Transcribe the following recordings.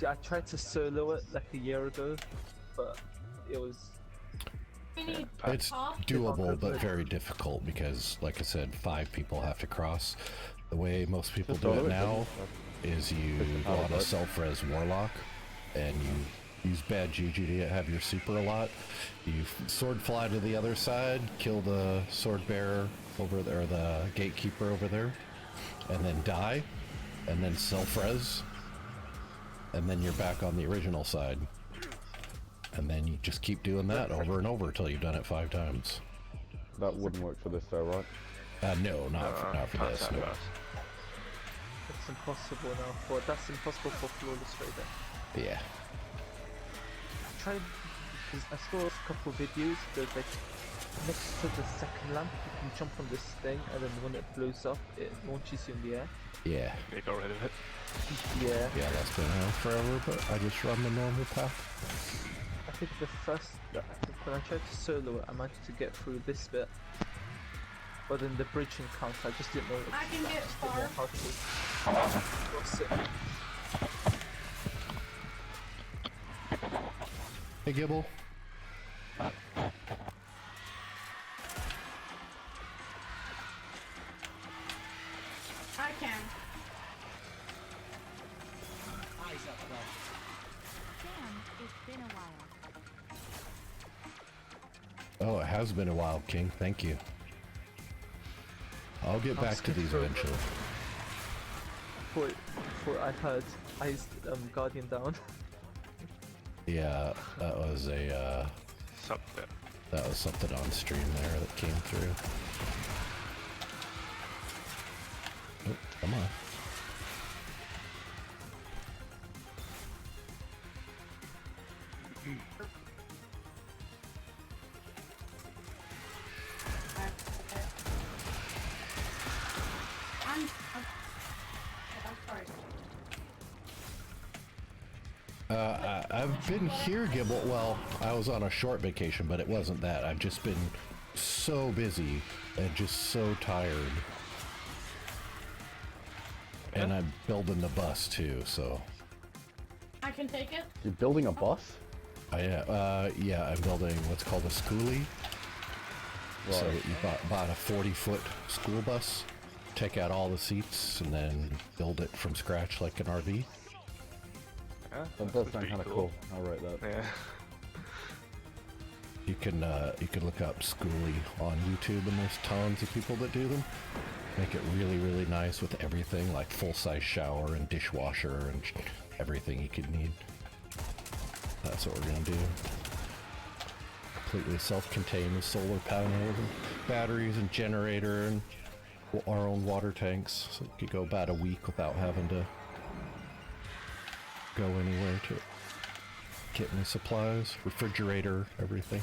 I tried to solo it like a year ago, but it was... It's doable, but very difficult because, like I said, 5 people have to cross. The way most people do it now is you go on a self-res warlock, and you use bad juju to have your super a lot. You sword fly to the other side, kill the sword bearer over there, or the gatekeeper over there, and then die, and then self-res, and then you're back on the original side. And then you just keep doing that over and over until you've done it 5 times. That wouldn't work for this though, right? No, not for this. No. It's impossible now. That's impossible for Flawless Raider. Yeah. I tried, because I saw a couple of videos, there's like, next to the second lamp, you can jump on this thing, and then when it blows up, it launches you in the air. Yeah. They got rid of it. Yeah. Yeah, that's been around forever, but I just run the normal path. I think when I tried to solo it, I managed to get through this bit. But in the bridge encounter, I just didn't know I can get far. how to cross it. Hey, Gibble. I can. Eyes up, though. Sam, it's been a while. Oh, it has been a while, King. Thank you. I'll get back to these eventually. Before I heard Guardian down. Yeah, that was a that was something on stream there that came through. Oh, come on. I've been here, Gibble. Well, I was on a short vacation, but it wasn't that. I've just been so busy and just so tired. And I'm building the bus too, so. I can take it. You're building a bus? Yeah, I'm building what's called a schoolie. Right. So you bought a 40-foot school bus, take out all the seats, and then build it from scratch like an RV. Yeah, that does sound kind of cool. I'll write that. Yeah. You can look up schoolie on YouTube, and there's tons of people that do them. Make it really, really nice with everything, like full-size shower and dishwasher and everything you could need. That's what we're gonna do. Completely self-contained with solar panels and batteries and generator and our own water tanks, so you could go about a week without having to go anywhere to get any supplies, refrigerator, everything.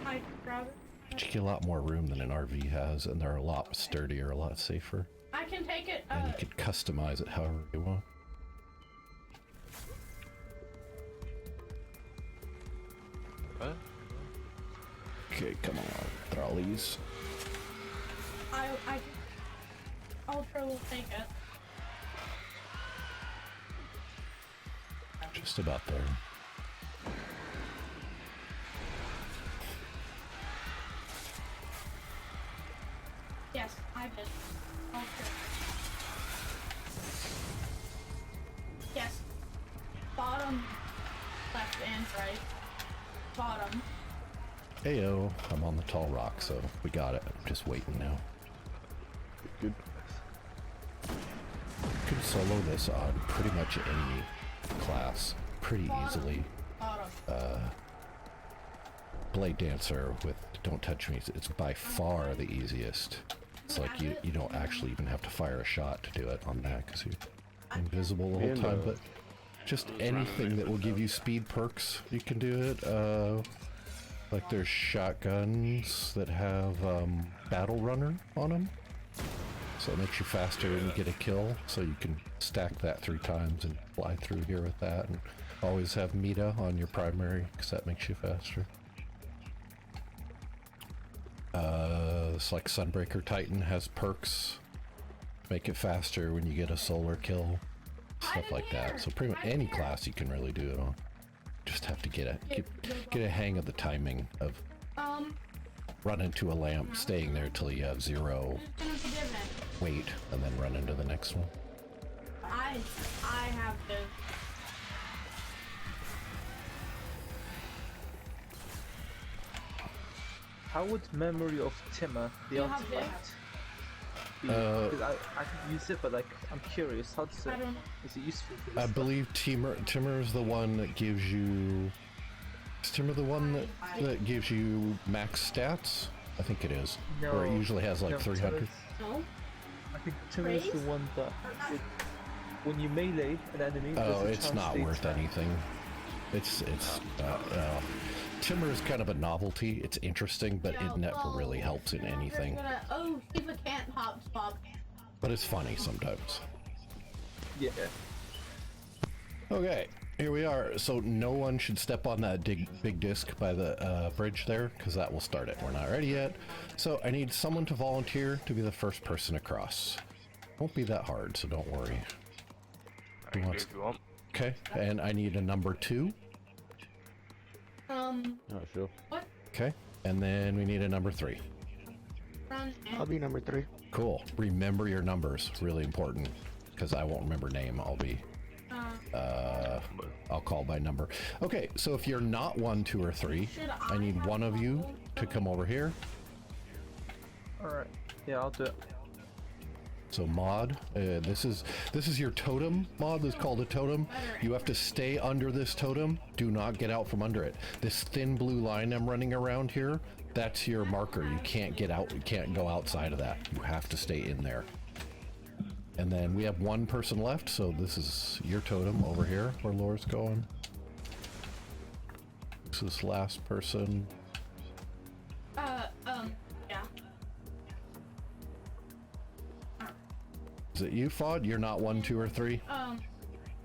Hi, brother. But you get a lot more room than an RV has, and they're a lot sturdier, a lot safer. I can take it. And you could customize it however you want. What? Okay, come on, trolleys. Ultra will take it. Just about there. Yes, I did. Ultra. Yes. Bottom, left, and right. Bottom. Heyo, I'm on the tall rock, so we got it. I'm just waiting now. Good. You can solo this on pretty much any class pretty easily. Blade Dancer with Don't Touch Me, it's by far the easiest. It's like you don't actually even have to fire a shot to do it on that because you're invisible the whole time, but just anything that will give you speed perks, you can do it. Like there's shotguns that have Battle Runner on them, so it makes you faster and you get a kill, so you can stack that 3 times and fly through here with that, and always have Mita on your primary because that makes you faster. It's like Sunbreaker Titan has perks, make it faster when you get a solar kill. stuff like that. So pretty much any class you can really do it on. Just have to get a hang of the timing of run into a lamp, staying there till you have 0 weight, and then run into the next one. I have to. How would Memory of Timur, the You have artifact, be? Because I can use it, but like I'm curious. How does it? I don't know. Is it useful for this I stuff? believe Timur is the one that gives you. Is Timur the one that gives you max stats? I think it is. Or it No, usually has like no, 300. No? I think Timur is the Praise? one that when you melee an enemy. Oh, there's a it's chance not they worth attack. anything. It's Timur is kind of a novelty. It's interesting, but it never really helps in anything. Oh, Shiva can't hop swap. But it's funny sometimes. Yeah. Okay, here we are. So no one should step on that big disc by the bridge there, because that will start it. We're not ready yet. So I need someone to volunteer to be the first person across. Won't be that hard, so don't worry. I can do it if you want. Okay, and I need a number 2. Not sure. What? Okay, and then we need a number 3. Run I'll be number 3. Cool. Remember your numbers. Really important, because I won't remember name. I'll call by number. Okay, so if you're not 1, 2, or 3, I need one of you to come over here. All right. Yeah, I'll do it. So Maud, this is your totem. Maud is called a totem. You have to stay under this totem. Do not get out from under it. This thin blue line I'm running around here, that's your marker. You can't get out. You can't go outside of that. You have to stay in there. And then we have one person left, so this is your totem over here where Laura's going. This is last person. Yeah. Is it you, Fod? You're not 1, 2, or 3?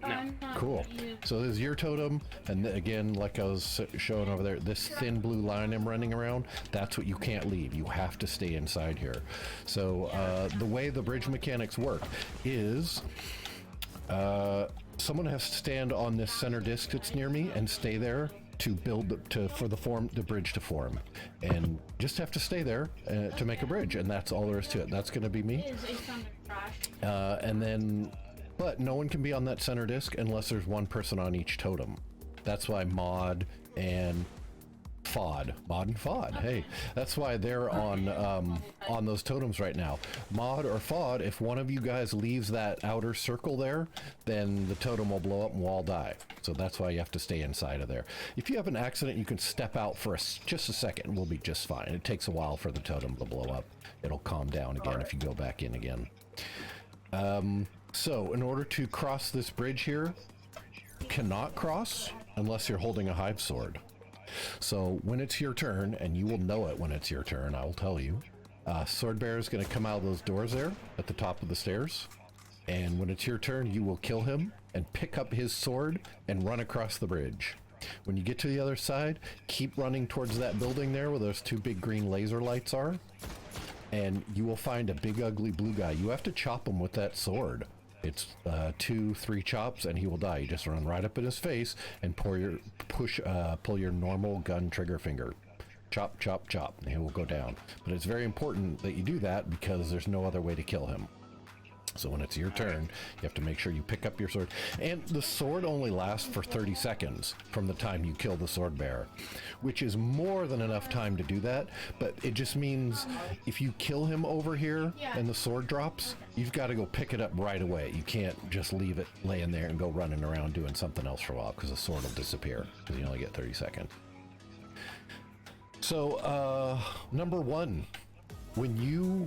I'm not Cool. you. So this is your totem, and again, like I was showing over there, this thin blue line I'm running around, that's what you can't leave. You have to stay inside here. So the way the bridge mechanics work is someone has to stand on this center disc that's near me and stay there to build for the bridge to form, and just have to stay there to make a bridge, and that's all there is to it. That's going to be me. It is a son of trash. And then, but no one can be on that center disc unless there's one person on each totem. That's why Maud and Fod, hey, that's why they're on those totems right now. Maud or Fod, if one of you guys leaves that outer circle there, then the totem will blow up and we'll all die. So that's why you have to stay inside of there. If you have an accident, you can step out for just a second and we'll be just fine. It takes a while for the totem to blow up. It'll calm down again if you go back in again. So in order to cross this bridge here, you cannot cross unless you're holding a hive sword. So when it's your turn, and you will know it when it's your turn, I will tell you, Sword Bear is going to come out of those doors there at the top of the stairs. And when it's your turn, you will kill him and pick up his sword and run across the bridge. When you get to the other side, keep running towards that building there where those 2 big green laser lights are. And you will find a big ugly blue guy. You have to chop him with that sword. It's 2, 3 chops and he will die. You just run right up in his face and pull your normal gun trigger finger. Chop, chop, chop, and he will go down. But it's very important that you do that because there's no other way to kill him. So when it's your turn, you have to make sure you pick up your sword. And the sword only lasts for 30 seconds from the time you kill the sword bearer, which is more than enough time to do that. But it just means if you kill him over here and the sword drops, you've got to go pick it up right away. You can't just leave it laying there and go running around doing something else for a while because the sword will disappear because you only get 30 seconds. So, number 1, when you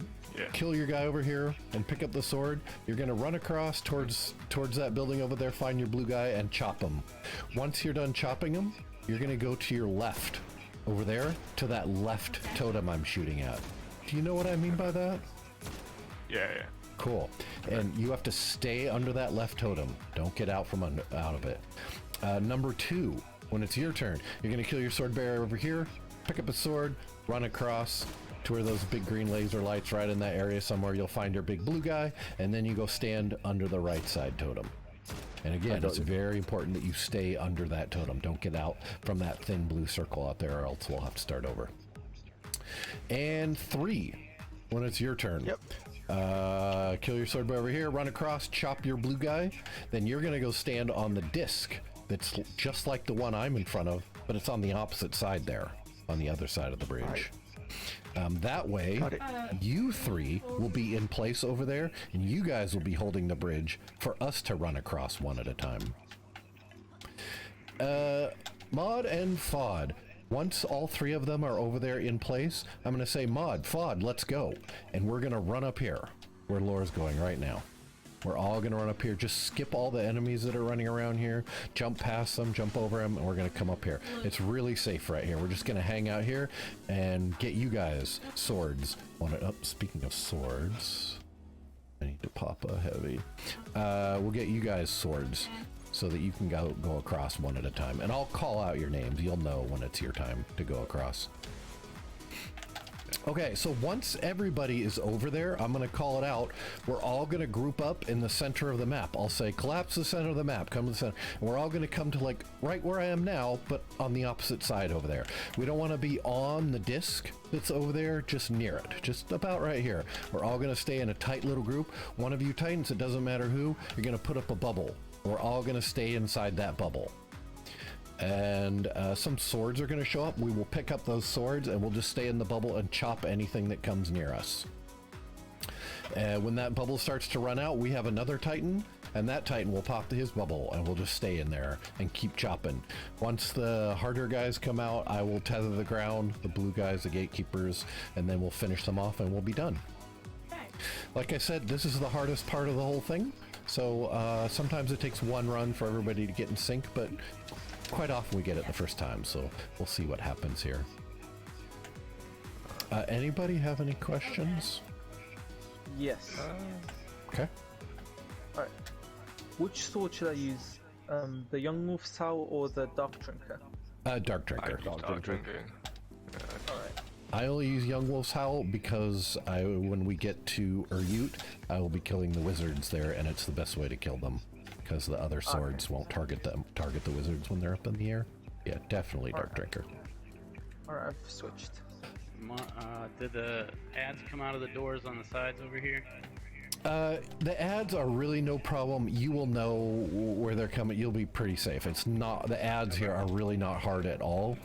kill your guy over here and pick up the sword, you're going to run across towards that building over there, find your blue guy, and chop him. Once you're done chopping him, you're going to go to your left over there to that left totem I'm shooting at. Do you know what I mean by that? Yeah. Cool. And you have to stay under that left totem. Don't get out out of it. Number 2, when it's your turn, you're going to kill your sword bearer over here, pick up a sword, run across to where those big green laser lights right in that area somewhere. You'll find your big blue guy, and then you go stand under the right side totem. And again, it's very important that you stay under that totem. Don't get out from that thin blue circle out there, or else we'll have to start over. And 3, when it's your turn. Yep. Kill your sword over here, run across, chop your blue guy. Then you're going to go stand on the disc that's just like the one I'm in front of, but it's on the opposite side there, on the other side of the bridge. That way, you 3 will be in place over there, and you guys will be holding the bridge for us to run across one at a time. Mod and Fod. Once all 3 of them are over there in place, I'm going to say, Mod, Fod, let's go. And we're going to run up here, where Laura's going right now. We're all going to run up here. Just skip all the enemies that are running around here. Jump past them, jump over them, and we're going to come up here. It's really safe right here. We're just going to hang out here and get you guys swords. Speaking of swords, I need to pop a heavy. We'll get you guys swords so that you can go across one at a time. And I'll call out your names. You'll know when it's your time to go across. Okay, so once everybody is over there, I'm going to call it out. We're all going to group up in the center of the map. I'll say, collapse the center of the map, come to the center. And we're all going to come to like right where I am now, but on the opposite side over there. We don't want to be on the disc that's over there, just near it, just about right here. We're all going to stay in a tight little group. One of you Titans, it doesn't matter who, you're going to put up a bubble. We're all going to stay inside that bubble. And some swords are going to show up. We will pick up those swords and we'll just stay in the bubble and chop anything that comes near us. When that bubble starts to run out, we have another Titan, and that Titan will pop to his bubble, and we'll just stay in there and keep chopping. Once the harder guys come out, I will tether the ground, the blue guys, the gatekeepers, and then we'll finish them off and we'll be done. Like I said, this is the hardest part of the whole thing. So sometimes it takes one run for everybody to get in sync, but quite often we get it the first time, so we'll see what happens here. Anybody have any questions? Yes. Okay. Alright. Which sword should I use? The Young Wolf's Howl or the Dark Drinker? Dark Drinker. Dark Drinker. Alright. I only use Young Wolf's Howl because when we get to Uryut, I will be killing the wizards there, and it's the best way to kill them. Because the other swords won't target the wizards when they're up in the air. Yeah, definitely Dark Drinker. Alright, I've switched. Did the ads come out of the doors on the sides over here? The ads are really no problem. You will know where they're coming. You'll be pretty safe. It's not, the ads here are really not hard at all.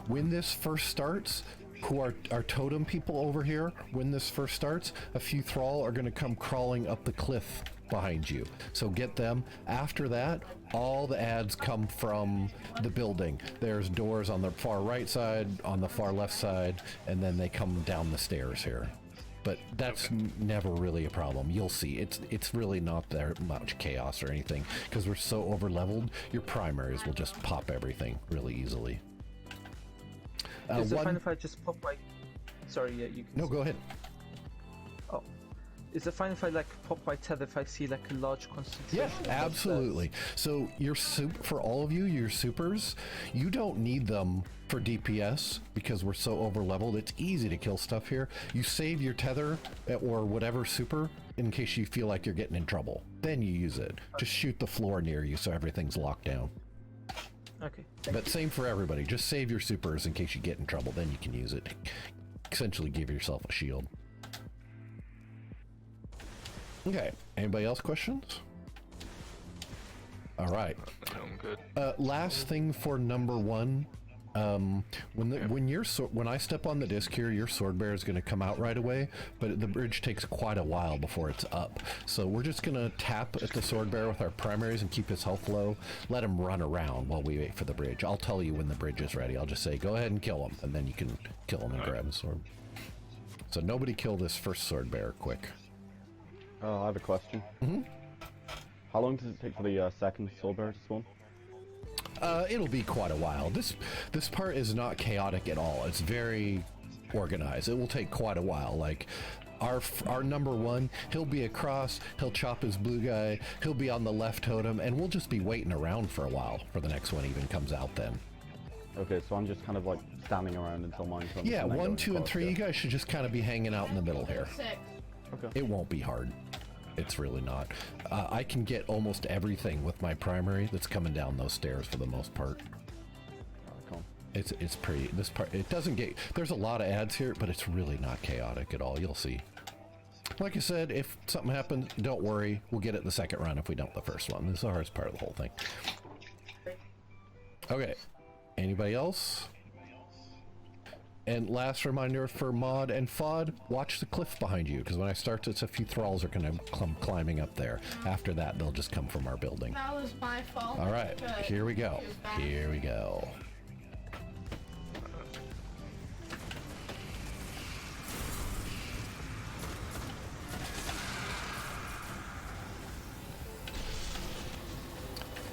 When this first starts, who are our totem people over here, when this first starts, a few thrall are going to come crawling up the cliff behind you. So get them. After that, all the ads come from the building. There's doors on the far right side, on the far left side, and then they come down the stairs here. But that's never really a problem. You'll see. It's really not that much chaos or anything because we're so over leveled. Your primaries will just pop everything really easily. Is it fine if I just pop my... Sorry, yeah, you can... No, go ahead. Oh. Is it fine if I pop my tether if I see a large concentration? Yeah, absolutely. So your for all of you, your supers, you don't need them for DPS because we're so over leveled. It's easy to kill stuff here. You save your tether or whatever super in case you feel like you're getting in trouble. Then you use it. Just shoot the floor near you so everything's locked down. Okay. But same for everybody. Just save your supers in case you get in trouble. Then you can use it. Essentially give yourself a shield. Okay. Anybody else questions? All right. I'm good. Last thing for number 1. When I step on the disc here, your sword bearer is going to come out right away, but the bridge takes quite a while before it's up. So we're just going to tap at the sword bearer with our primaries and keep his health low. Let him run around while we wait for the bridge. I'll tell you when the bridge is ready. I'll just say, go ahead and kill him, and then you can kill him and grab his sword. So nobody kill this first sword bearer quick. I have a question. How long does it take for the second sword bearer to spawn? It'll be quite a while. This part is not chaotic at all. It's very organized. It will take quite a while. Like our number 1, he'll be across, he'll chop his blue guy, he'll be on the left totem, and we'll just be waiting around for a while for the next one even comes out then. Okay, so I'm just kind of like standing around until mine comes. Yeah, 1, 2, and 3, you guys should just kind of be hanging out in the middle here. 6. Okay. It won't be hard. It's really not. I can get almost everything with my primary that's coming down those stairs for the most part. Cool. It's pretty. This part, it doesn't get. There's a lot of ads here, but it's really not chaotic at all. You'll see. Like I said, if something happens, don't worry. We'll get it the second run if we don't the first one. This is the hardest part of the whole thing. Okay. Anybody else? And last reminder for Mod and Fod, watch the cliff behind you, because when I start this, a few thralls are going to come climbing up there. After that, they'll just come from our building. That was my fault. All right, Good. here we go. It was bad. Here we go.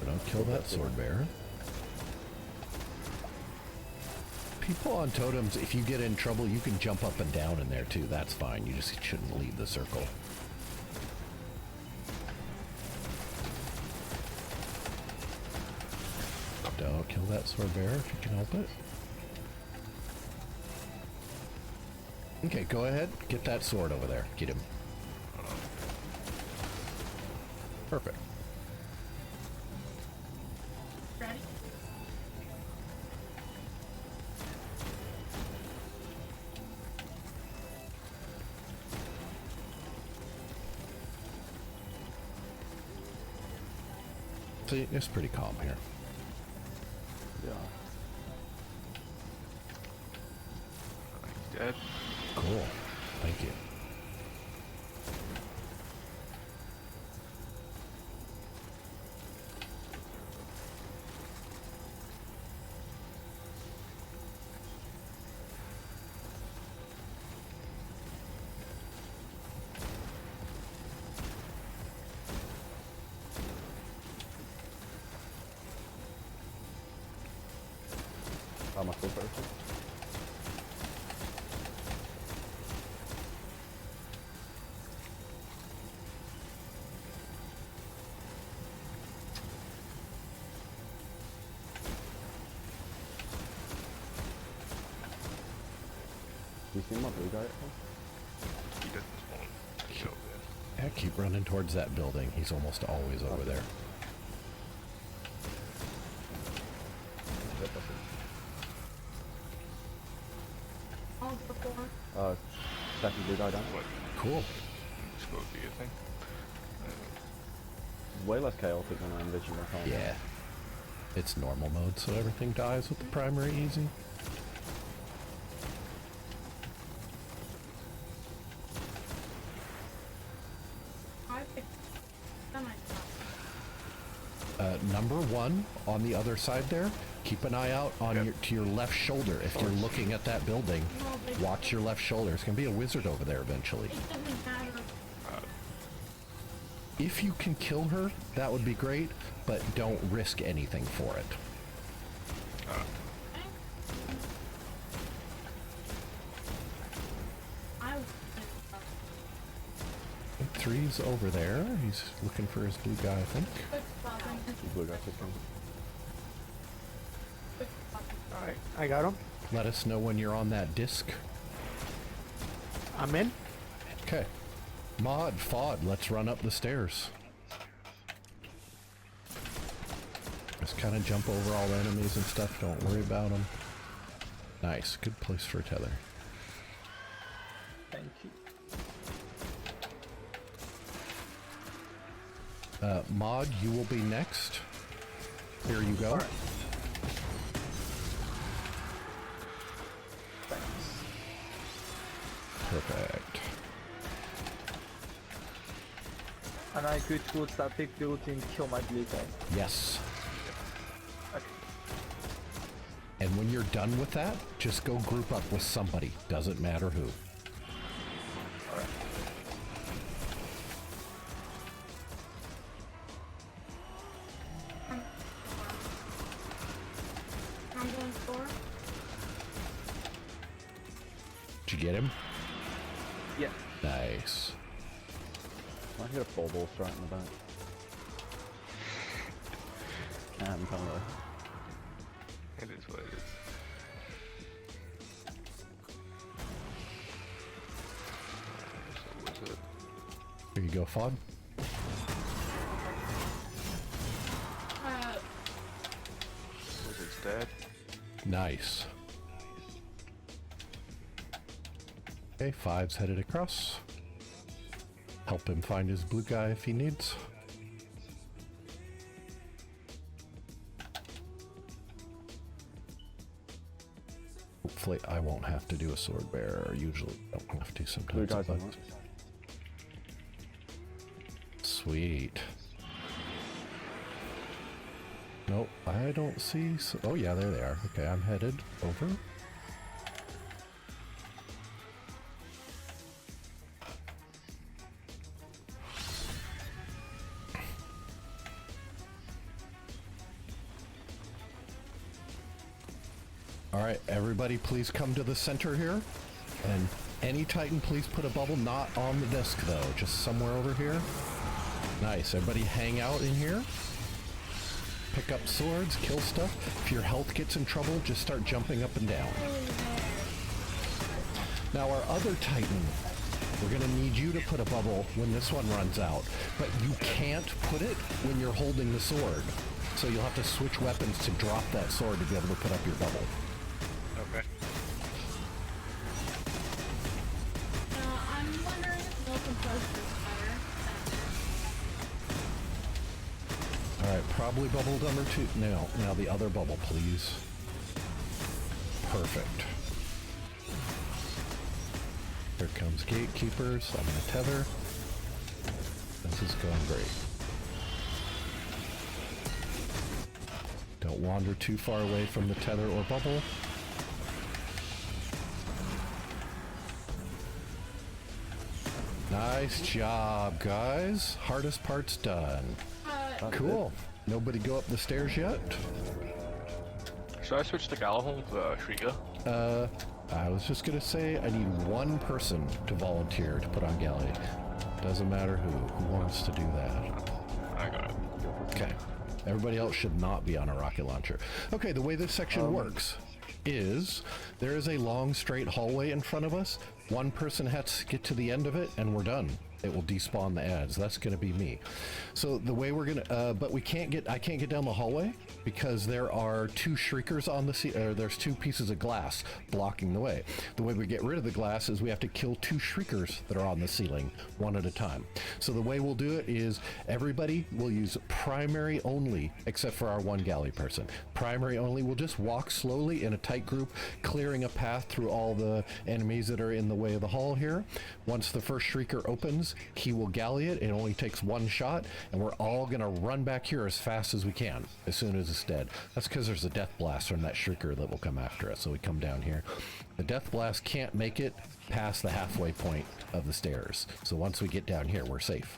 Don't kill that sword bearer. People on totems, if you get in trouble, you can jump up and down in there too. That's fine. You just shouldn't leave the circle. Don't kill that sword bearer if you can help it. Okay, go ahead. Get that sword over there. Get him. Perfect. Ready? See, it's pretty calm here. Yeah. He's dead. Cool. Thank you. I'm a full person. You seen my blue guy yet? He doesn't spawn. So good. Yeah, keep running towards that building. He's almost always over there. Yep, that's it. Oh, before. Second blue guy down. What? Cool. Just go do your thing. Way less chaotic than I envisioned. I can't. Yeah. It's normal mode, so everything dies with the primary easy. I picked semi-top. Number one on the other side there. Keep an eye out on Yep. to your left shoulder. If you're looking at that building, watch your left shoulder. There's gonna be a wizard over there eventually. It doesn't matter. If you can kill her, that would be great, but don't risk anything for it. I Three's over there. He's looking for his blue guy, I think. quick popping. Blue guy kicking. Quick popping. Alright, I got him. Let us know when you're on that disc. I'm in. Okay. Mod, Fod, let's run up the stairs. Just kind of jump over all enemies and stuff. Don't worry about them. Nice. Good place for a tether. Thank you. Mod, you will be next. Here you go. Alright. Thanks. Perfect. And I go towards that big building, kill my blue guy. Yes. Okay. And when you're done with that, just go group up with somebody. Doesn't matter who. Alright. I'm going for. Did you get him? Yeah. Nice. I hear a full ball straight in the back. Can't tell me. It is what it is. So what's it? Here you go, Fod. Nice. Okay, 5's headed across. Help him find his blue guy if he needs. Hopefully I won't have to do a sword bearer. Usually I don't have to Blue sometimes. guys but- on that. Sweet. Nope, I don't see... Oh yeah, there they are. Okay, I'm headed over. Alright, everybody please come to the center here. And any Titan, please put a bubble, not on the disc though, just somewhere over here. Nice, everybody hang out in here. Pick up swords, kill stuff. If your health gets in trouble, just start jumping up and down. Now our other Titan, we're gonna need you to put a bubble when this one runs out, but you can't put it when you're holding the sword. So you'll have to switch weapons to drop that sword to be able to put up your bubble. Okay. I'm wondering if milk and toast is better. Alright, probably bubble number 2. No, now the other bubble, please. Perfect. Here comes gatekeepers. I'm gonna tether. This is going great. Don't wander too far away from the tether or bubble. Nice job, guys. Hardest part's done. Cool. Nobody go up the stairs yet? Should I switch to Galahorn with Shrika? I was just gonna say I need one person to volunteer to put on galley. Doesn't matter who wants to do that. I got it. Okay. Everybody else should not be on a rocket launcher. Okay, the way this section works is there is a long straight hallway in front of us. One person has to get to the end of it and we're done. It will despawn the ads. That's going to be me. So the way we're going to, but I can't get down the hallway because there are 2 shriekers on the there's 2 pieces of glass blocking the way. The way we get rid of the glass is we have to kill 2 shriekers that are on the ceiling one at a time. So the way we'll do it is everybody will use primary only, except for our one galley person. Primary only, we'll just walk slowly in a tight group, clearing a path through all the enemies that are in the way of the hall here. Once the first shrieker opens, he will galley it. It only takes 1 shot, and we're all gonna run back here as fast as we can as soon as it's dead. That's because there's a death blast from that shrieker that will come after us, so we come down here. The death blast can't make it past the halfway point of the stairs, so once we get down here, we're safe.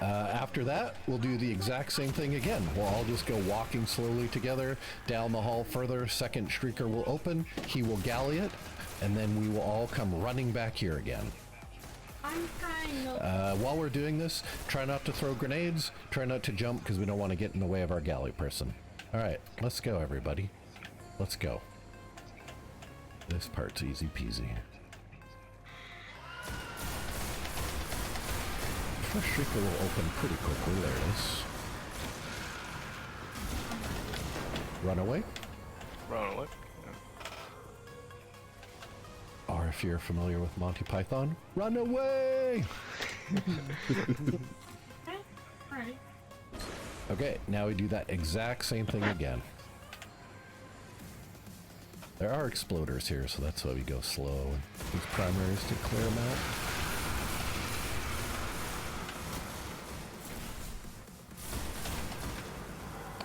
After that, we'll do the exact same thing again. We'll all just go walking slowly together down the hall further. Second shrieker will open, he will galley it, and then we will all come running back here again. I'm trying to... While we're doing this, try not to throw grenades, try not to jump because we don't want to get in the way of our galley person. Alright, let's go everybody. Let's go. This part's easy peasy. First shrieker will open pretty quickly, there it is. Run away. Run away. Or if you're familiar with Monty Python, run away! Alright. Okay, now we do that exact same thing again. There are exploders here, so that's why we go slow. These primaries to clear them out.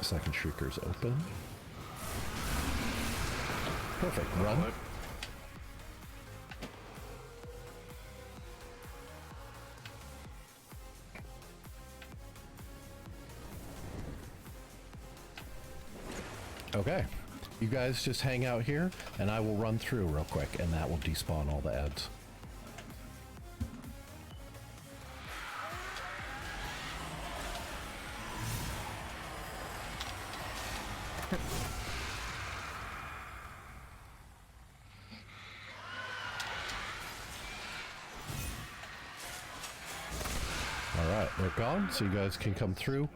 Second shrieker's open. Perfect, run. Okay, you guys just hang out here and I will run through real quick and that will despawn all the ads. Alright, they're gone, so you guys can come through.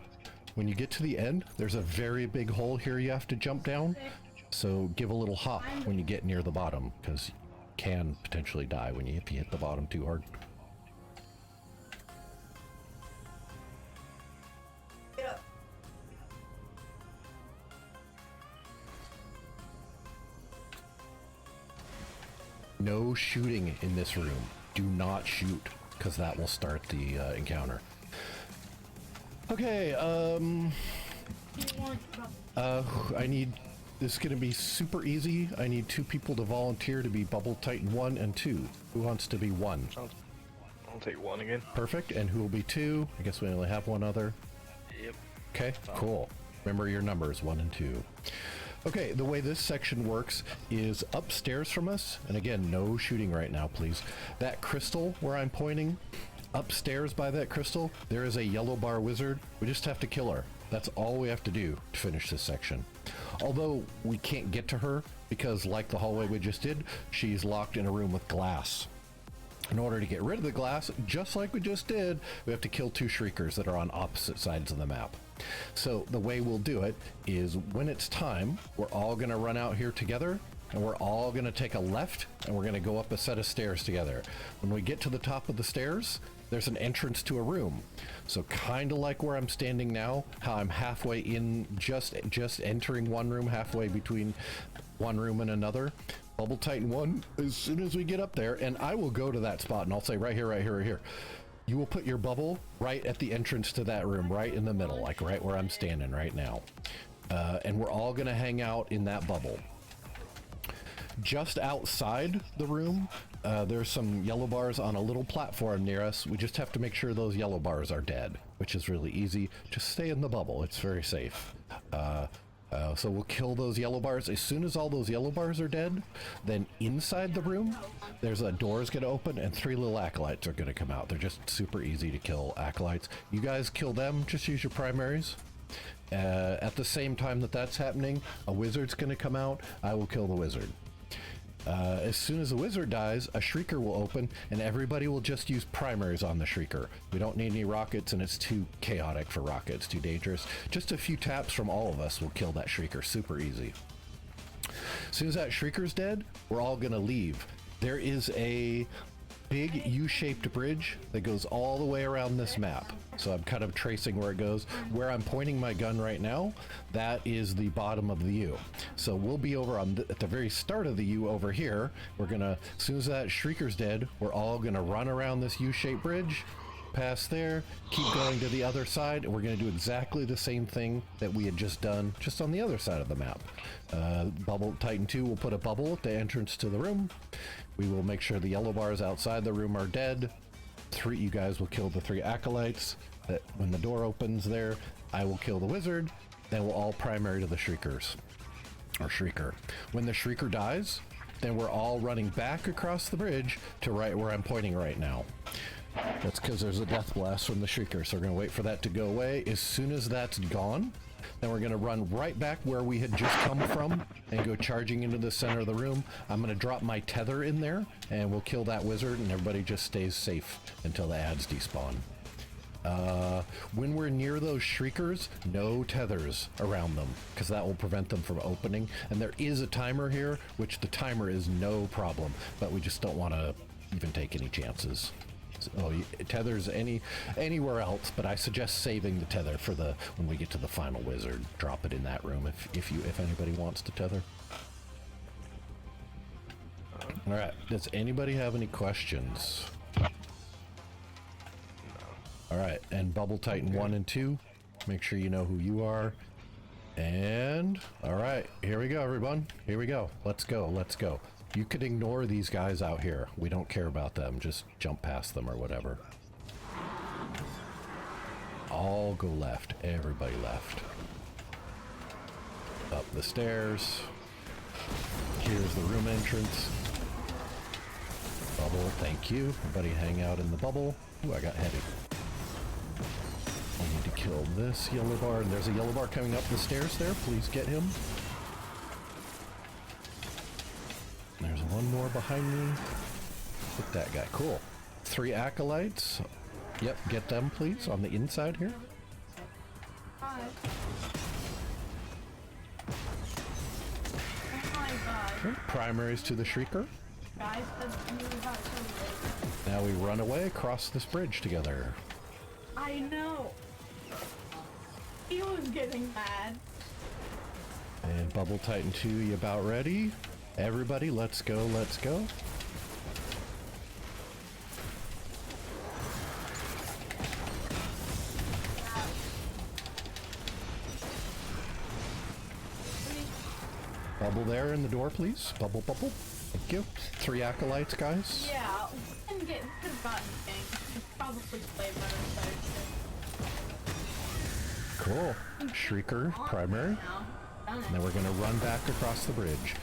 When you get to the end, there's a very big hole here you have to jump down. So give a little hop when you get near the bottom, because you can potentially die if you hit the bottom too hard. No shooting in this room. Do not shoot, because that will start the encounter. Okay, I need... This is going to be super easy. I need 2 people to volunteer to be Bubble Titan 1 and 2. Who wants to be 1? I'll take 1 again. Perfect. And who will be 2? I guess we only have 1 other. Yep. Okay, cool. Remember your numbers, 1 and 2. Okay, the way this section works is upstairs from us, and again, no shooting right now, please. That crystal where I'm pointing, upstairs by that crystal, there is a yellow bar wizard. We just have to kill her. That's all we have to do to finish this section. Although we can't get to her because, like the hallway we just did, she's locked in a room with glass. In order to get rid of the glass, just like we just did, we have to kill 2 shriekers that are on opposite sides of the map. So the way we'll do it is when it's time, we're all going to run out here together, and we're all going to take a left, and we're going to go up a set of stairs together. When we get to the top of the stairs, there's an entrance to a room. So kind of like where I'm standing now, how I'm halfway in, just entering one room, halfway between one room and another. Bubble Titan 1, as soon as we get up there, and I will go to that spot and I'll say right here, right here, right here. You will put your bubble right at the entrance to that room, right in the middle, like right where I'm standing right now. And we're all gonna hang out in that bubble. Just outside the room, there's some yellow bars on a little platform near us. We just have to make sure those yellow bars are dead, which is really easy. Just stay in the bubble, it's very safe. So we'll kill those yellow bars. As soon as all those yellow bars are dead, then inside the room, there's a door's gonna open and 3 little acolytes are gonna come out. They're just super easy to kill acolytes. You guys kill them, just use your primaries. At the same time that that's happening, a wizard's gonna come out. I will kill the wizard. As soon as the wizard dies, a shrieker will open and everybody will just use primaries on the shrieker. We don't need any rockets and it's too chaotic for rockets, too dangerous. Just a few taps from all of us will kill that shrieker super easy. As soon as that shrieker's dead, we're all gonna leave. There is a big U-shaped bridge that goes all the way around this map. So I'm kind of tracing where it goes. Where I'm pointing my gun right now, that is the bottom of the U. So we'll be over on at the very start of the U over here. We're gonna, as soon as that shrieker's dead, we're all gonna run around this U-shaped bridge, pass there, keep going to the other side, and we're gonna do exactly the same thing that we had just done, just on the other side of the map. Bubble Titan 2 will put a bubble at the entrance to the room. We will make sure the yellow bars outside the room are dead. You guys will kill the 3 acolytes. That when the door opens there, I will kill the wizard. Then we'll all primary to the shriekers, or shrieker. When the shrieker dies, then we're all running back across the bridge to right where I'm pointing right now. That's because there's a death blast from the shrieker, so we're gonna wait for that to go away. As soon as that's gone, then we're gonna run right back where we had just come from and go charging into the center of the room. I'm gonna drop my tether in there and we'll kill that wizard and everybody just stays safe until the ads despawn. When we're near those shriekers, no tethers around them because that will prevent them from opening. And there is a timer here, which the timer is no problem, but we just don't want to even take any chances. So, tethers anywhere else, but I suggest saving the tether for when we get to the final wizard. Drop it in that room if anybody wants to tether. All right. Does anybody have any questions? All right, and Bubble Titan 1 and 2. Make sure you know who you are. And all right, here we go, everyone. Here we go. Let's go. Let's go. You could ignore these guys out here. We don't care about them. Just jump past them or whatever. All go left. Everybody left. Up the stairs. Here's the room entrance. Bubble, thank you. Everybody hang out in the bubble. Ooh, I got heavy. I need to kill this yellow bar. And there's a yellow bar coming up the stairs there. Please get him. There's one more behind me. Hit that guy. Cool. 3 acolytes. Yep, get them, please, on the inside here. Okay, primaries to the Shrieker. Guys, that's you about to late. Now we run away across this bridge together. I know. He was getting mad. And Bubble Titan 2, you about ready? Everybody, let's go, let's go. Bubble there in the door, please. Bubble, bubble. Thank you. 3 acolytes, guys. Yeah, we didn't could have gotten things. Probably play better side. Cool. Shrieker, primary. Now, done And then we're going to run back across the bridge.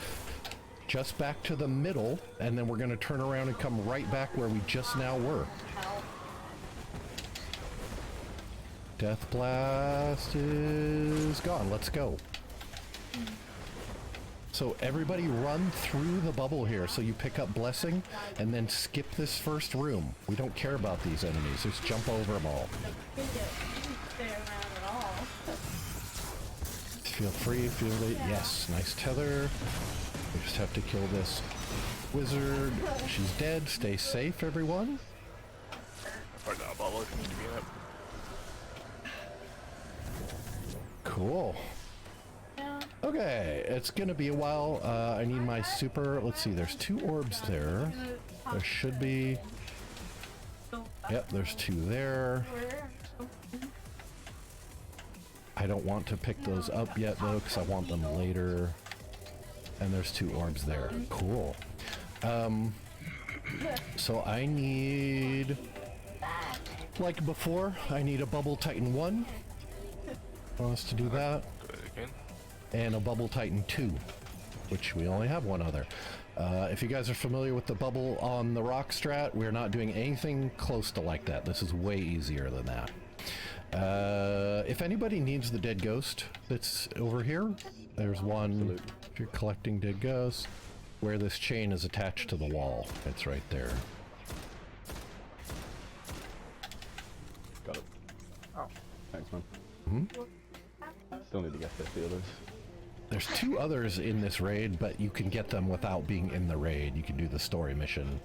Just back to the middle, and then we're going to turn around and come right back where we just now were. Help. Death Blast is gone. Let's go. So everybody run through the bubble here. So you pick up Blessing and then skip this first room. We don't care about these enemies. Just jump over them all. Didn't stay around at all. Feel free, feel it. Yes, nice tether. We just have to kill this wizard. She's dead. Stay safe, everyone. Or no, bubble seems to be in it. Cool. Yeah. Okay, it's gonna be a while. I need my super. Let's see, there's 2 orbs there. There should be. Yep, there's 2 there. I don't want to pick those up yet though, because I want them later. And there's 2 orbs there. Cool. So I need, like before, I need a Bubble Titan 1. Want us to do that. Good again. And a Bubble Titan 2, which we only have 1 other. If you guys are familiar with the bubble on the rock strat, we're not doing anything close to like that. This is way easier than that. If anybody needs the dead ghost that's over here, there's one. If you're collecting dead ghosts, where this chain is attached to the wall, it's right there. Got it. Oh. Thanks, man. Mm-hmm. Still need to get 50 others. There's 2 others in this raid, but you can get them without being in the raid. You can do the story mission.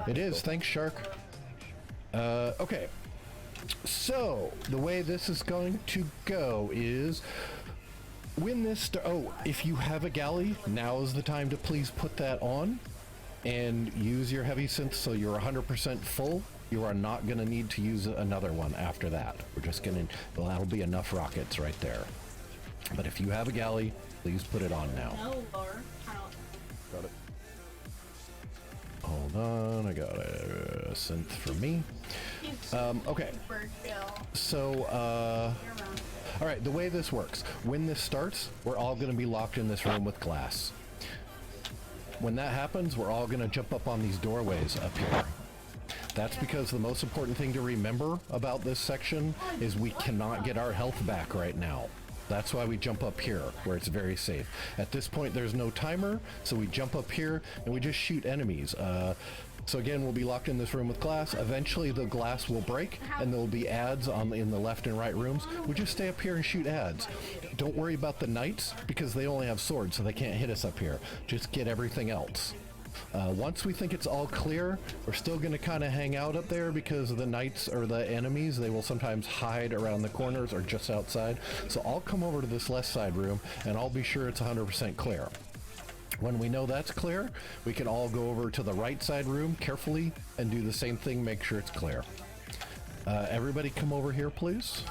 It is. Thanks, Shark. Okay. So, the way this is going to go is... when this... if you have a galley, now is the time to please put that on. And use your heavy synth so you're 100% full. You are not going to need to use another one after that. We're just going to... well, that'll be enough rockets right there. But if you have a galley, please put it on now. No, Lord. I don't. Got it. Hold on, I got a synth for me. Okay. So, all right, the way this works, when this starts, we're all going to be locked in this room with glass. When that happens, we're all going to jump up on these doorways up here. That's because the most important thing to remember about this section is we cannot get our health back right now. That's why we jump up here, where it's very safe. At this point, there's no timer, so we jump up here and we just shoot enemies. So again, we'll be locked in this room with glass. Eventually, the glass will break, and there will be ads in the left and right rooms. We just stay up here and shoot ads. Don't worry about the knights, because they only have swords, so they can't hit us up here. Just get everything else. Once we think it's all clear, we're still going to kind of hang out up there because the knights or the enemies, they will sometimes hide around the corners or just outside. So I'll come over to this left side room and I'll be sure it's 100% clear. When we know that's clear, we can all go over to the right side room carefully and do the same thing, make sure it's clear. Everybody come over here, please.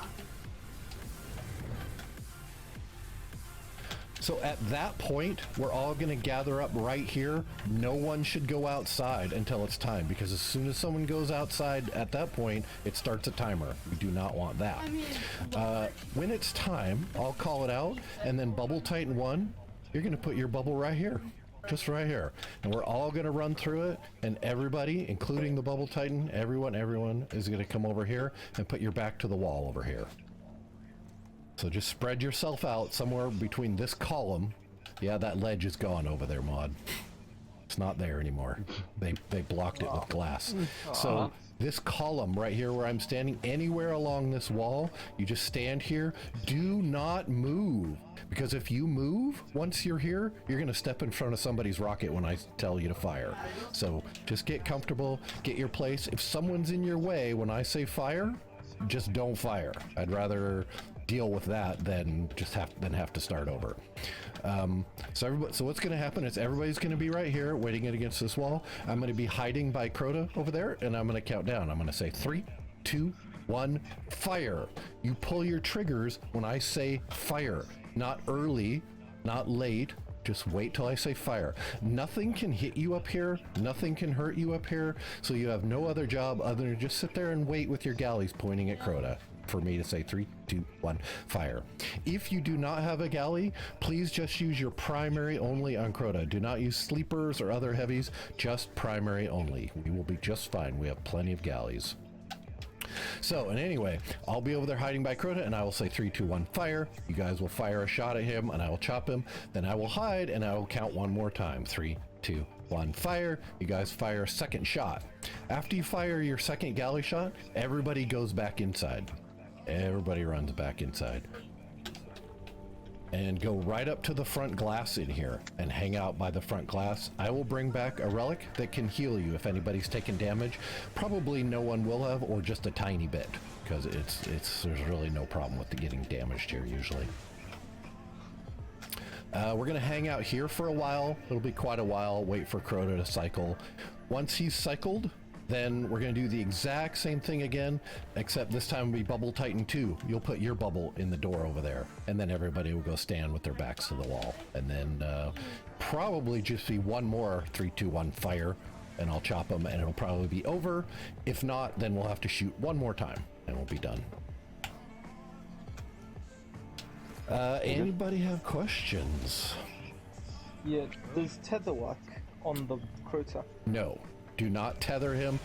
So at that point, we're all going to gather up right here. No one should go outside until it's time, because as soon as someone goes outside at that point, it starts a timer. We do not want that. When it's time, I'll call it out, and then Bubble Titan 1, you're going to put your bubble right here. Just right here. And we're all going to run through it, and everybody, including the Bubble Titan, everyone is going to come over here and put your back to the wall over here. So just spread yourself out somewhere between this column. Yeah, that ledge is gone over there, Mod. It's not there anymore. They blocked it with glass. So this column right here where I'm standing, anywhere along this wall, you just stand here. Do not move, because if you move, once you're here, you're going to step in front of somebody's rocket when I tell you to fire. So just get comfortable, get your place. If someone's in your way when I say fire, just don't fire. I'd rather deal with that than just have to start over. So what's going to happen is everybody's going to be right here waiting against this wall. I'm going to be hiding by Crota over there, and I'm going to count down. I'm going to say 3, 2, 1, fire. You pull your triggers when I say fire. Not early, not late. Just wait till I say fire. Nothing can hit you up here. Nothing can hurt you up here. So you have no other job other than just sit there and wait with your galleys pointing at Crota for me to say 3, 2, 1, fire. If you do not have a galley, please just use your primary only on Crota. Do not use sleepers or other heavies, just primary only. We will be just fine. We have plenty of galleys. So, and anyway, I'll be over there hiding by Crota, and I will say 3, 2, 1, fire. You guys will fire a shot at him, and I will chop him. Then I will hide, and I will count one more time. 3, 2, 1, fire. You guys fire a second shot. After you fire your second galley shot, everybody goes back inside. Everybody runs back inside. And go right up to the front glass in here and hang out by the front glass. I will bring back a relic that can heal you if anybody's taken damage. Probably no one will have, or just a tiny bit, because there's really no problem with getting damaged here usually. We're gonna hang out here for a while. It'll be quite a while. Wait for Crota to cycle. Once he's cycled, then we're going to do the exact same thing again, except this time will be Bubble Titan 2. You'll put your bubble in the door over there, and then everybody will go stand with their backs to the wall. And then probably just be one more 3, 2, 1 fire, and I'll chop them, and it'll probably be over. If not, then we'll have to shoot one more time, and we'll be done. Anybody have questions? Yeah, does tether work on the Crota? No. Do not tether him.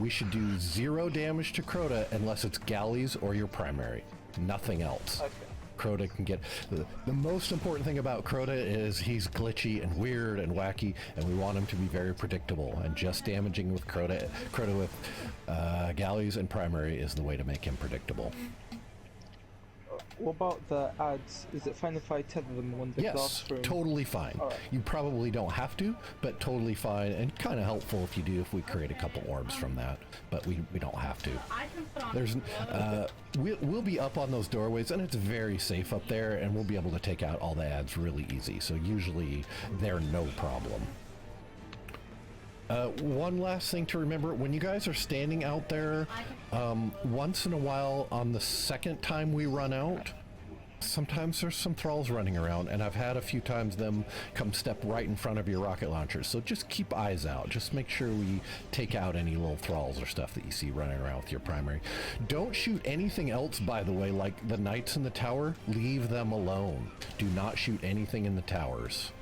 We should do 0 damage to Crota unless it's galleys or your primary. Nothing else. Okay. Crota can get... The most important thing about Crota is he's glitchy and weird and wacky, and we want him to be very predictable. And just damaging with Crota with galleys and primary is the way to make him predictable. What about the ads? Is it fine if I tether them when the glass room? Yes, totally fine. Right. You probably don't have to, but totally fine, and kind of helpful if you do, if we create a couple orbs from that, but we don't have to. There's we'll be up on those doorways, and it's very safe up there, and we'll be able to take out all the ads really easy, so usually they're no problem. One last thing to remember, when you guys are standing out there, once in a while on the second time we run out, sometimes there's some thralls running around, and I've had a few times them come step right in front of your rocket launchers. So just keep eyes out. Just make sure we take out any little thralls or stuff that you see running around with your primary. Don't shoot anything else, by the way, like the knights in the tower. Leave them alone. Do not shoot anything in the towers.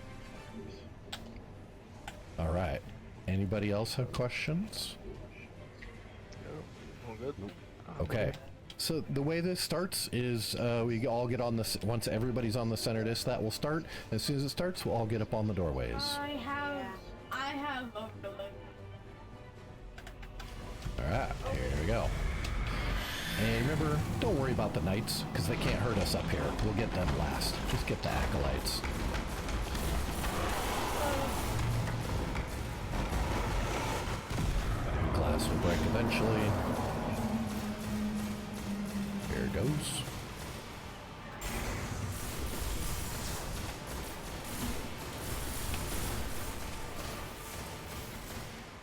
All right. Anybody else have questions? All good. Okay. So the way this starts is we all get on this. Once everybody's on the center disc, that will start. As soon as it starts, we'll all get up on the doorways. I have overload. All right, here we go. And remember, don't worry about the knights, because they can't hurt us up here. We'll get them last. Just get the acolytes. Glass will break eventually. Here it goes.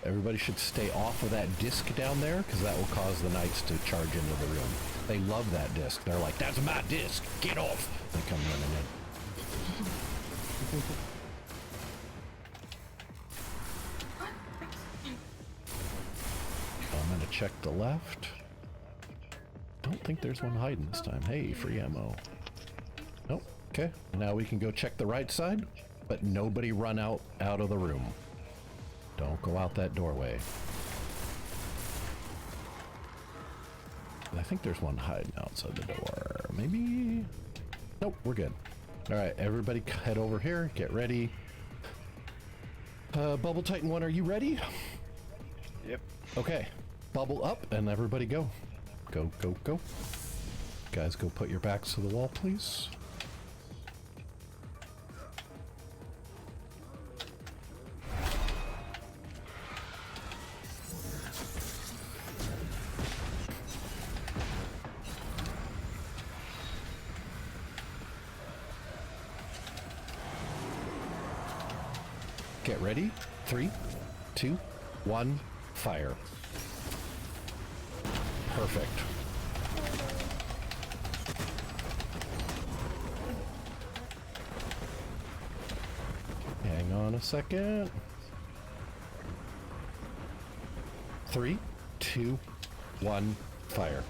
Everybody should stay off of that disc down there, because that will cause the knights to charge into the room. They love that disc. They're like, that's my disc! Get off! They come running in. I'm gonna check the left. Don't think there's one hiding this time. Hey, free ammo. Nope. Okay. Now we can go check the right side, but nobody run out of the room. Don't go out that doorway. I think there's one hiding outside the door. Maybe? Nope, we're good. All right, everybody head over here. Get ready. Bubble Titan 1, are you ready? Yep. Okay. Bubble up and everybody go. Go, go, go. Guys, go put your backs to the wall, please. Get ready. 3, 2, 1, fire. Perfect. Hang on a second. 3, 2, 1, fire.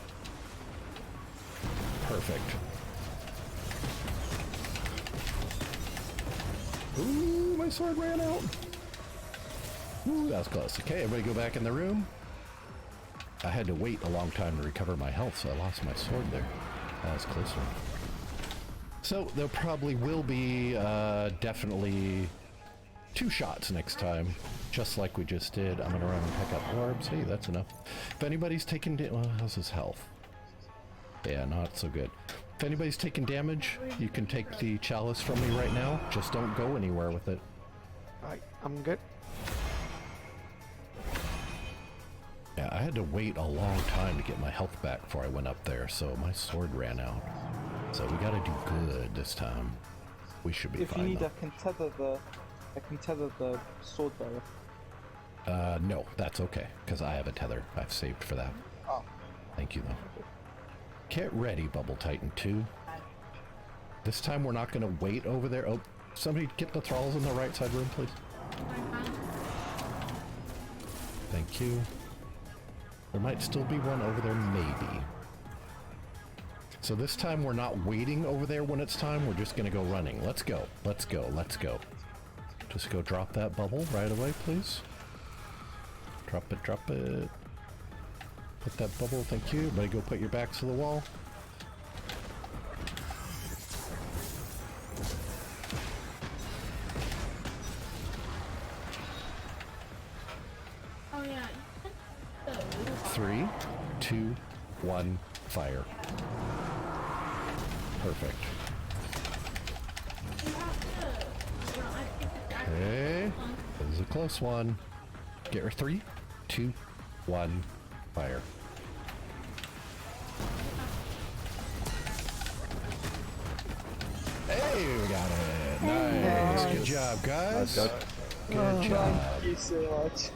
Perfect. Ooh, my sword ran out. Ooh, that was close. Okay, everybody go back in the room. I had to wait a long time to recover my health, so I lost my sword there. That was a close one. So there probably will be definitely 2 shots next time, just like we just did. I'm gonna run and pick up orbs. Hey, that's enough. If anybody's taking well, how's his health? Yeah, not so good. If anybody's taking damage, you can take the chalice from me right now. Just don't go anywhere with it. Alright, I'm good. Yeah, I had to wait a long time to get my health back before I went up there, so my sword ran out. So we gotta do good this time. We should be fine. If you need, though. I can tether the sword bearer. No, that's okay, because I have a tether. I've saved for that. Oh. Thank you, though. Get ready, Bubble Titan 2. This time we're not gonna wait over there. Oh, somebody get the thralls in the right side room, please. Thank you. There might still be one over there, maybe. So this time we're not waiting over there when it's time, we're just gonna go running. Let's go, let's go, let's go. Just go drop that bubble right away, please. Drop it, drop it. Put that bubble, thank you. Everybody go put your backs to the wall. Oh yeah. 3, 2, 1, fire. Perfect. Okay, this is a close one. Get her 3, 2, 1, fire. Hey, we got it. Nice. Good job, guys. Good job. Thank you so much.